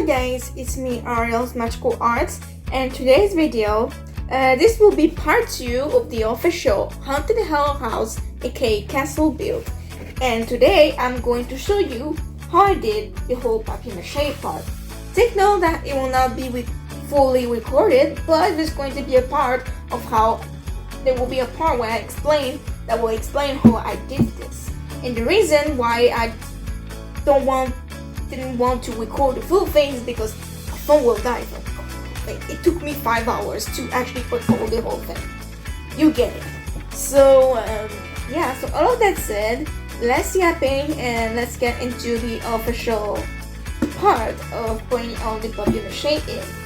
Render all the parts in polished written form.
guys, it's me Ariel's Magical Arts, and today's video, this will be part 2 of the official Haunted Hell House aka Castle build. And today I'm going to show you how I did the whole papier-mâché part. Take note that it will not be fully recorded, but there's going to be a part of how there will be a part where I explain how I did this. And the reason why I didn't want to record the full thing is because my phone will die if I record. It took me 5 hours to actually record the whole thing. You get it. So yeah, so all of that said, less yapping and let's get into the official part of putting all the papier-mâché in.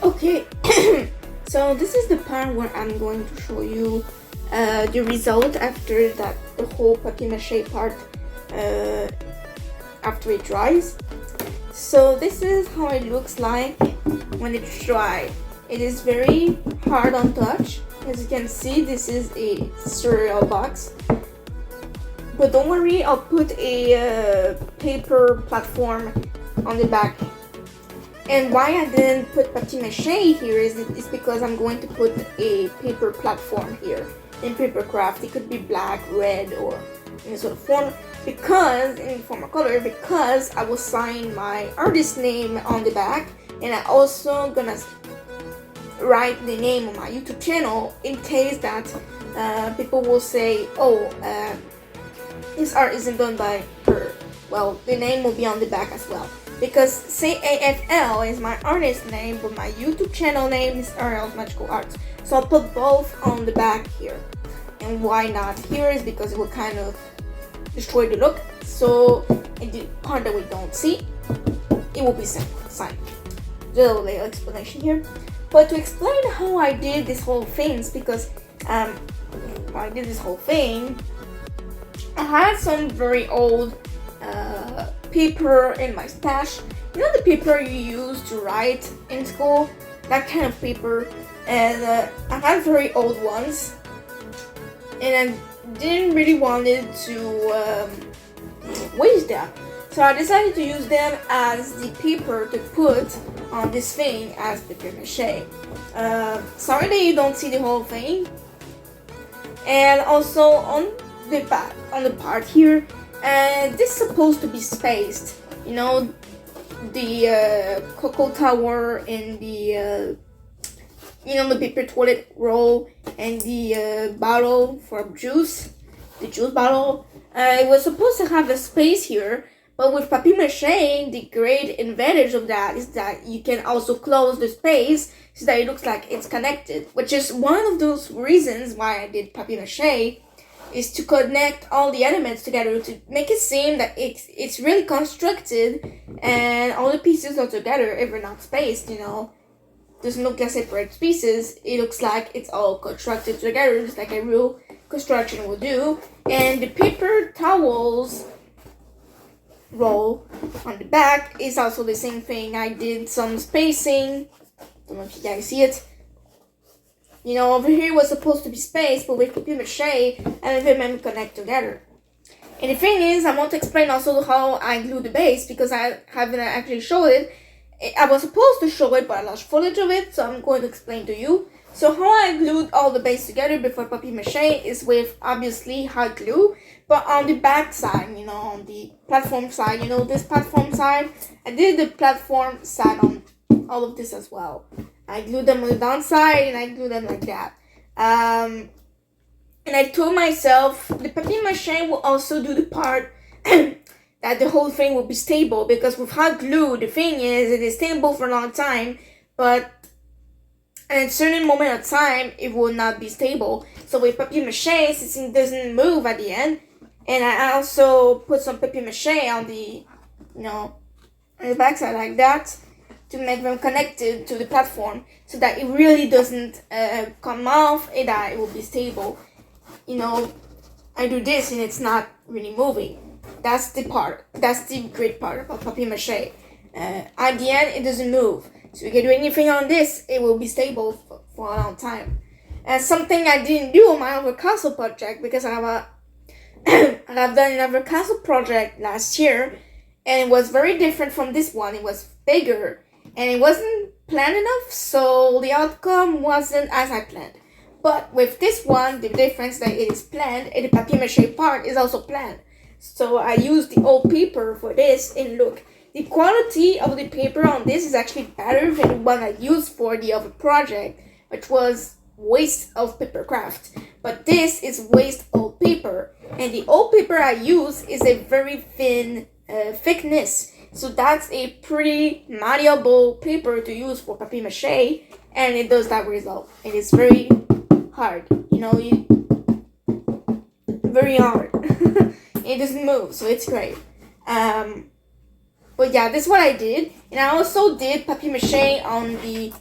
Okay, so this is the part where I'm going to show you the result after that, the whole papier-mâché part after it dries. So this is how it looks like when it's dry. It is very hard on touch. As you can see, this is a cereal box. But don't worry, I'll put a paper platform on the back. And why I didn't put papier-mâché here is because I'm going to put a paper platform here in paper craft. It could be black, red, or any sort of form, because in form of color, because I will sign my artist name on the back, and I also gonna write the name of my YouTube channel in case that people will say, oh, this art isn't done by her. Well, the name will be on the back as well. Because CAFL is my artist name, but my YouTube channel name is Ariel's Magical Arts. So I'll put both on the back here. And why not here is because it will kind of destroy the look. So in the part that we don't see, it will be signed. Just a little explanation here. But to explain how I did this whole thing is because I had some very old paper in my stash. You know the paper you use to write in school? That kind of paper. And I had very old ones. And I didn't really wanted to waste them. So I decided to use them as the paper to put on this thing as papier-mâché. Sorry that you don't see the whole thing. And also on the back, on the part here, this is supposed to be spaced. You know, the cocoa tower and the the paper toilet roll and the bottle for juice, the juice bottle. It was supposed to have a space here, but with papier-mâché, the great advantage of that is that you can also close the space so that it looks like it's connected, which is one of those reasons why I did papier-mâché, is to connect all the elements together to make it seem that it's really constructed and all the pieces are together if they're not spaced, doesn't look like separate pieces. It looks like it's all constructed together just like a real construction will do. And the paper towels roll on the back is also the same thing. I did some spacing. Don't know if you guys see it. Over here was supposed to be spaced, but with papier-mâché, and them connect together. And the thing is, I want to explain also how I glue the base, because I haven't actually showed it. I was supposed to show it, but I lost footage of it, so I'm going to explain to you. So how I glued all the base together before papier-mâché is with, obviously, hot glue, but on the back side, on the platform side, this platform side, I did the platform side on all of this as well. I glued them on the downside, and I glued them like that. And I told myself the papier-mâché will also do the part that the whole thing will be stable, because with hot glue, the thing is, it is stable for a long time, but at a certain moment of time, it will not be stable. So with papier-mâché, since it doesn't move at the end, and I also put some papier-mâché on the, on the backside like that, to make them connected to the platform, so that it really doesn't come off and that it will be stable. I do this and it's not really moving. That's the great part about papier-mâché. At the end, it doesn't move. So you can do anything on this, it will be stable for a long time. And something I didn't do on my other castle project, because I have done another castle project last year, and it was very different from this one. It was bigger, and it wasn't planned enough, so the outcome wasn't as I planned. But with this one, the difference that it is planned, and the papier-mâché part is also planned. So I used the old paper for this, and look, the quality of the paper on this is actually better than the one I used for the other project, which was waste of paper craft. But this is waste old paper, and the old paper I use is a very thin thickness. So that's a pretty malleable paper to use for papier-mâché, and it does that result. It is very hard, very hard. It doesn't move, so it's great. But yeah, this is what I did. And I also did papier-mâché on the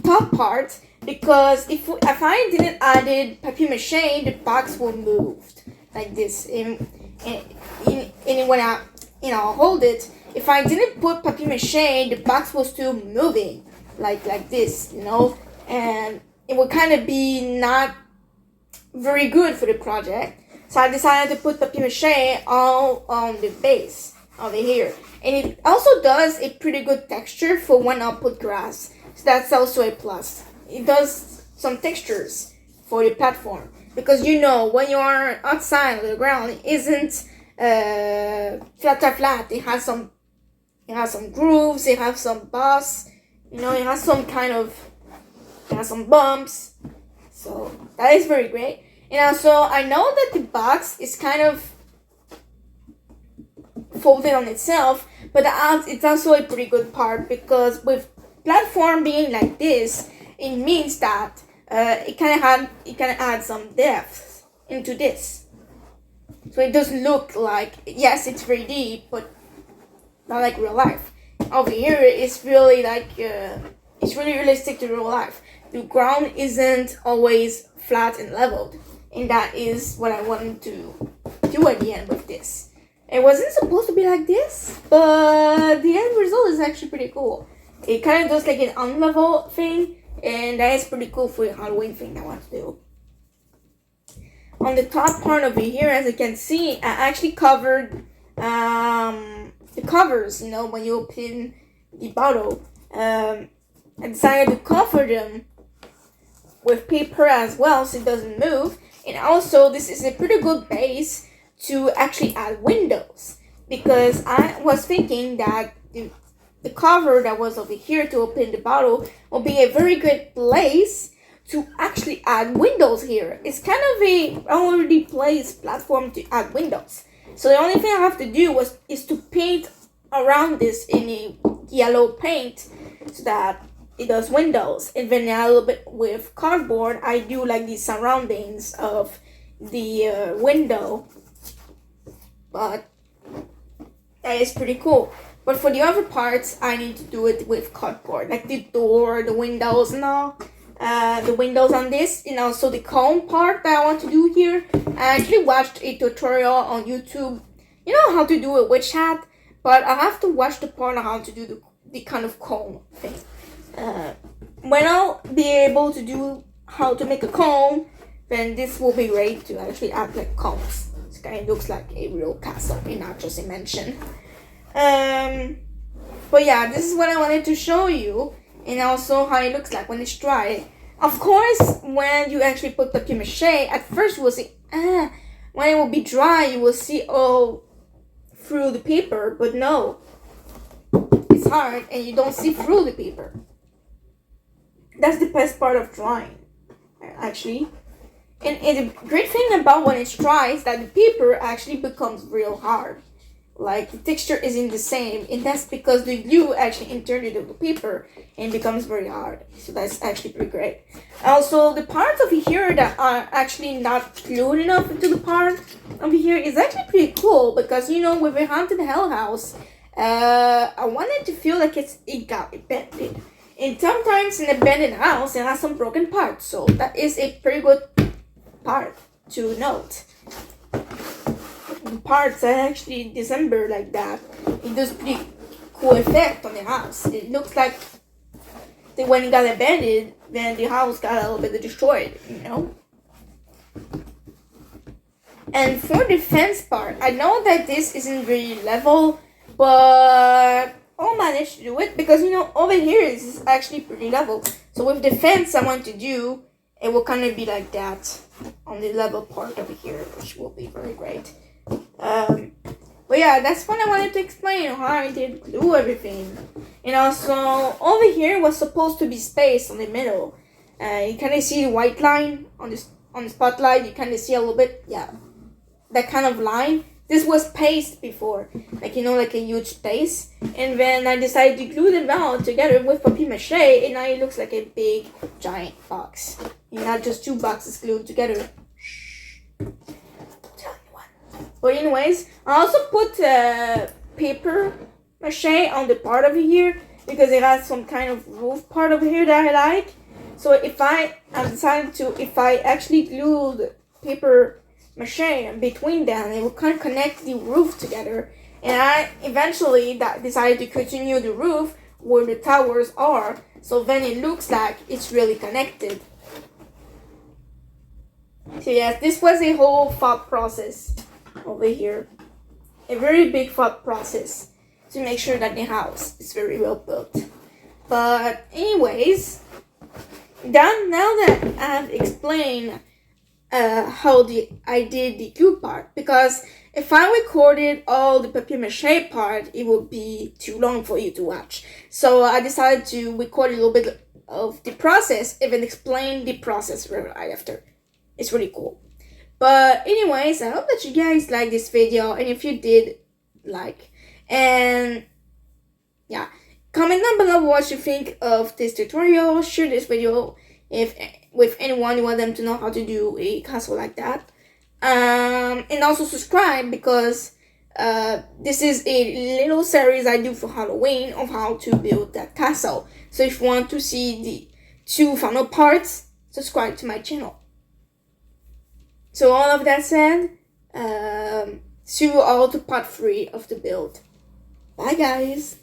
top part, because if I didn't added papier mâché, the box will move like this. And when I hold it, if I didn't put papier mâché, the box was still moving like this, and it would kind of be not very good for the project. So I decided to put papier mâché all on the base over here. And it also does a pretty good texture for when I put grass. So that's also a plus. It does some textures for the platform. Because when you are outside on the ground, it isn't flat. It has some grooves, it has some bumps, it has some bumps. So that is very great. And also, I know that the box is kind of folded on itself, but it's also a pretty good part, because with platform being like this, it means that it can add some depth into this. So it doesn't look like, yes, it's 3D, but not like real life. Over here, it's really it's really realistic to real life. The ground isn't always flat and leveled, and that is what I wanted to do at the end with this. It wasn't supposed to be like this, but the end result is actually pretty cool. It kind of does like an unlevel thing, and that is pretty cool for the Halloween thing I want to do. On the top part over here, as you can see, I actually covered the covers, when you open the bottle. I decided to cover them with paper as well, so it doesn't move. And also, this is a pretty good base to actually add windows, because I was thinking that the cover that was over here to open the bottle will be a very good place to actually add windows here. It's kind of a already placed platform to add windows. So the only thing I have to do is to paint around this in a yellow paint so that it does windows. And then a little bit with cardboard, I do like the surroundings of the window. But that is pretty cool. But for the other parts, I need to do it with cardboard, like the door, the windows, and all. The windows on this, and also the cone part that I want to do here. I actually watched a tutorial on YouTube, how to do a witch hat, but I have to watch the part on how to do the kind of cone thing. When I'll be able to do how to make a cone, then this will be great to actually add like cones. It kind of looks like a real castle and not just a mansion. But yeah, this is what I wanted to show you, and also how it looks like when it's dry. Of course, when you actually put papier mâché, at first you will see, when it will be dry, you will see all through the paper, but no, it's hard and you don't see through the paper. That's the best part of drawing, actually. And the great thing about when it's dry is that the paper actually becomes real hard. Like, the texture isn't the same, and that's because the glue actually entered into the paper and becomes very hard. So that's actually pretty great. Also, the parts over here that are actually not glued enough into the part over here is actually pretty cool, because with a haunted hell house, I wanted to feel like it got abandoned. And sometimes in an abandoned house, it has some broken parts, so that is a pretty good part to note. The parts are actually disassembled like that. It does pretty cool effect on the house. It looks like that when it got abandoned, then the house got a little bit destroyed, And for the fence part, I know that this isn't really level, but I'll manage to do it because over here is actually pretty level. So with the fence I want to do, it will kind of be like that on the level part over here, which will be very great. But yeah, that's what I wanted to explain, how I did glue everything. And also, over here was supposed to be space on the middle. You kind of see the white line on the spotlight. You kind of see a little bit, that kind of line. This was paste before, like a huge space. And then I decided to glue them all together with papier mâché, and now it looks like a big, giant box. And not just two boxes glued together. But anyways, I also put paper mache on the part over here because it has some kind of roof part over here that I like. So if I decided to, if I actually glue the paper mache between them, it will kind of connect the roof together. And I eventually decided to continue the roof where the towers are, so then it looks like it's really connected. So yes, this was a whole thought process over here. A very big thought process to make sure that the house is very well built. But anyways, now that I've explained how I did the glue part, because if I recorded all the papier-mâché part, it would be too long for you to watch. So I decided to record a little bit of the process and then explain the process right after. It's really cool. But anyways, I hope that you guys like this video, and if you did, and yeah, comment down below what you think of this tutorial. Share this video with anyone you want them to know how to do a castle like that. And also subscribe, because this is a little series I do for Halloween of how to build that castle. So if you want to see the 2 final parts, subscribe to my channel. So all of that said, see you all to part 3 of the build. Bye guys!